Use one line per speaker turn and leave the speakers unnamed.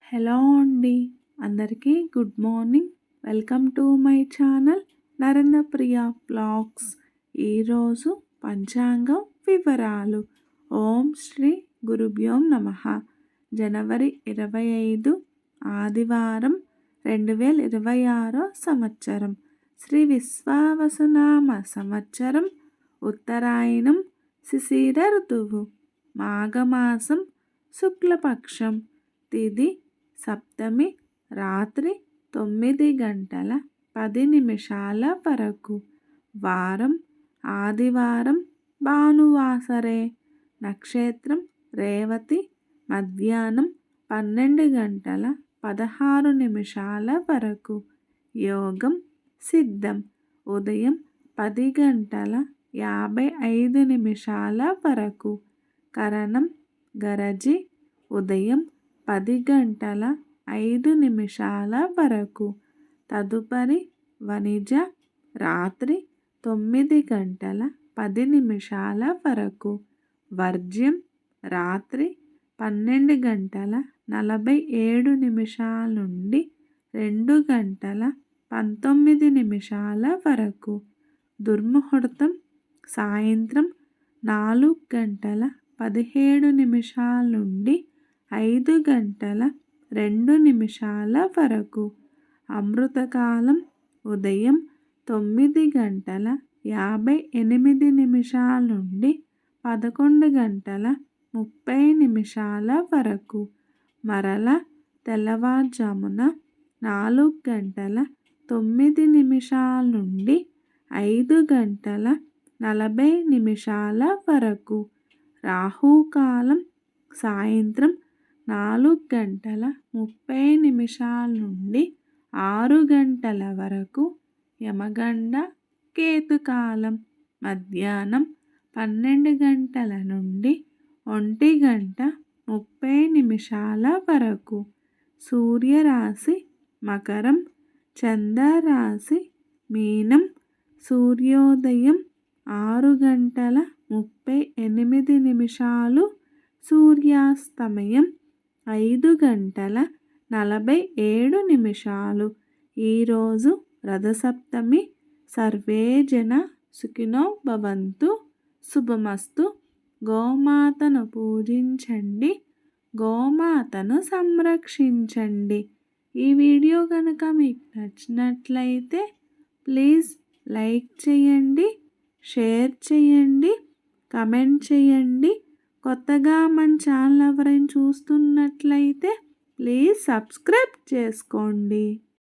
Hello అండి, అందరికీ good morning. Welcome to my channel Narendra Priya blogs. ఈరోజు పంచాంగం వివరాలు. ఓం శ్రీ గురుభ్యో నమః. జనవరి 25 ఆదివారం 2026 సంవత్సరం. శ్రీ విశ్వావసునామ సంవత్సరం. ఉత్తరాయణం. శిశిర ఋతువు. మాఘమాసం. శుక్లపక్షం. తిథి సప్తమి. రాత్రి 9:10 వరకు. వారం ఆదివారం. భానువాసరే. నక్షత్రం రేవతి. మధ్యాహ్నం 12:16 వరకు. యోగం సిద్ధం. ఉదయం 10:55 వరకు. కరణం గరజి. ఉదయం 10:05 వరకు. తదుపరి వణిజ. రాత్రి 9:10 వరకు. వర్జ్యం రాత్రి 12:47 నుండి 2:19 వరకు. దుర్ముహూర్తం సాయంత్రం 4:17 నుండి 5:02 వరకు. అమృతకాలం ఉదయం 9:58 నుండి 11:30 వరకు. మరల తెల్లవారుజామున 4:09 నుండి 5:40 వరకు. రాహుకాలం సాయంత్రం 4:30 నుండి 6 వరకు. యమగండ కేతుకాలం మధ్యాహ్నం 12 నుండి 1:30 వరకు. సూర్యరాశి మకరం. చంద్రరాశి మీనం. సూర్యోదయం 6:38. సూర్యాస్తమయం 5:47. ఈరోజు రథసప్తమి. సర్వే జన సుఖినో భవంతు. శుభమస్తు. గోమాతను పూజించండి, గోమాతను సంరక్షించండి. ఈ వీడియో కనుక మీకు నచ్చినట్లయితే ప్లీజ్ లైక్ చేయండి, షేర్ చేయండి, కమెంట్ చేయండి. కొత్తగా మన ఛానల్ ఎవరైనా చూస్తున్నట్లయితే ప్లీజ్ సబ్స్క్రైబ్ చేసుకోండి.